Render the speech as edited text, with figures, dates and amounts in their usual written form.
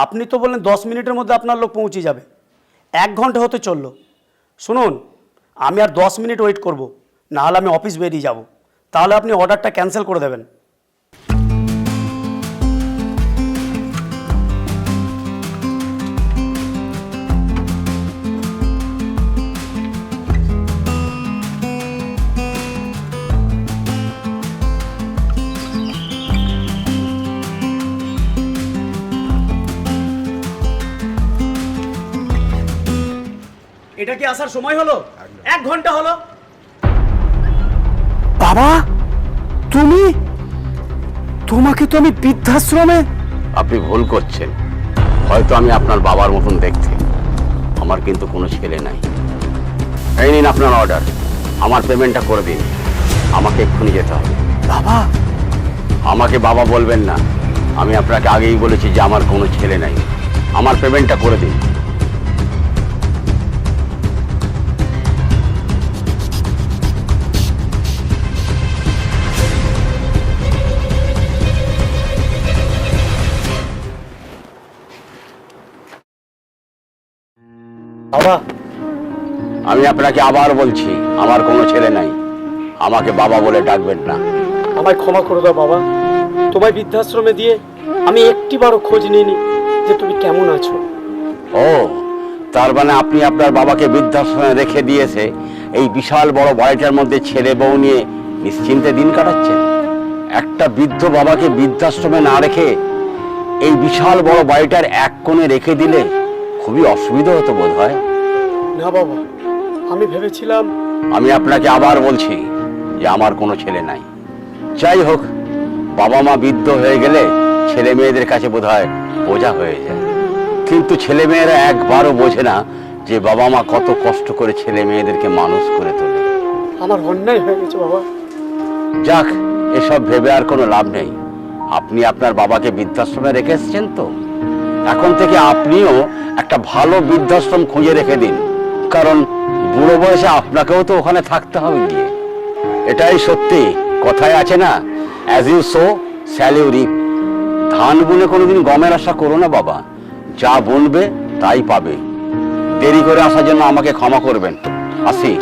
আপনি তো বললেন 10 মিনিটের মধ্যে আপনার লোক পৌঁছে যাবে, 1 ঘন্টা হতে চললো। শুনুন, আমি আর 10 মিনিট ওয়েট করব, নাহলে আমি অফিস বেরিয়ে যাব। তাহলে আপনি অর্ডারটা ক্যান্সেল করে দেবেন। এটা কি আসার সময় হলো? 1 ঘন্টা হলো। বাবা, তোমাকে তো আমি বৃদ্ধাশ্রমে। আপনি ভুল করছেন, হয়তো আমি আপনার বাবার মতন দেখতে, আমার কিন্তু কোনো ছেলে নাই। এই নিন আপনার অর্ডার, আমার পেমেন্টটা করে দিন, আমাকে এক্ষুনি যেতে হবে। বাবা, আমাকে বাবা বলবেন না, আমি আপনাকে আগেই বলেছি যে আমার কোনো ছেলে নাই, আমার পেমেন্টটা করে দিন। বাবা, আমি আপনাকে আবার বলছি, আমার কোনো ছেলে নাই, আমাকে বাবা বলে ডাকবেন না। আমায় ক্ষমা করে দাও বাবা। তোমায় বৃদ্ধাশ্রমে দিয়ে আমি একটিবারও খোঁজ নিইনি যে তুমি কেমন আছো। ও, তার মানে আপনি আপনার বাবাকে বৃদ্ধাশ্রমে রেখে দিয়েছে এই বিশাল বড় বাড়িটার মধ্যে ছেলে বউ নিয়ে নিশ্চিন্তে দিন কাটাচ্ছেন। একটা বৃদ্ধ বাবাকে বৃদ্ধাশ্রমে না রেখে এই বিশাল বড় বাড়িটার এক কোণে রেখে দিলে খুবই অসুবিধা হতো বোধ হয়। না বাবা, আমি ভেবেছিলাম। আমি আপনাকে আবার বলছি যে আমার কোনো ছেলে নাই। যাই হোক, বাবা মা বৃদ্ধ হয়ে গেলে ছেলে মেয়েদের কাছে বোধ হয় বোঝা হয়ে যায়, কিন্তু ছেলে মেয়েরা একবারও বোঝে না যে বাবা মা কত কষ্ট করে ছেলে মেয়েদেরকে মানুষ করে তোলে। আমার অন্যায় হয়ে গেছে বাবা। যাক, এসব ভেবে আর কোনো লাভ নেই। আপনি আপনার বাবাকে বৃদ্ধাশ্রমে রেখে এসেছেন, তো এখন থেকে আপনিও একটা ভালো বৃদ্ধাশ্রম খুঁজে রেখে দিন, কারণ বুড়ো বয়সে আপনাকেও তো ওখানে থাকতে হবে গিয়ে। এটাই সত্যি, কথায় আছে না, as you sow shall you reap. ধান বুনে কোনোদিন গমের আশা করো না বাবা, যা বুনবে তাই পাবে। দেরি করে আসার জন্য আমাকে ক্ষমা করবেন, আসি।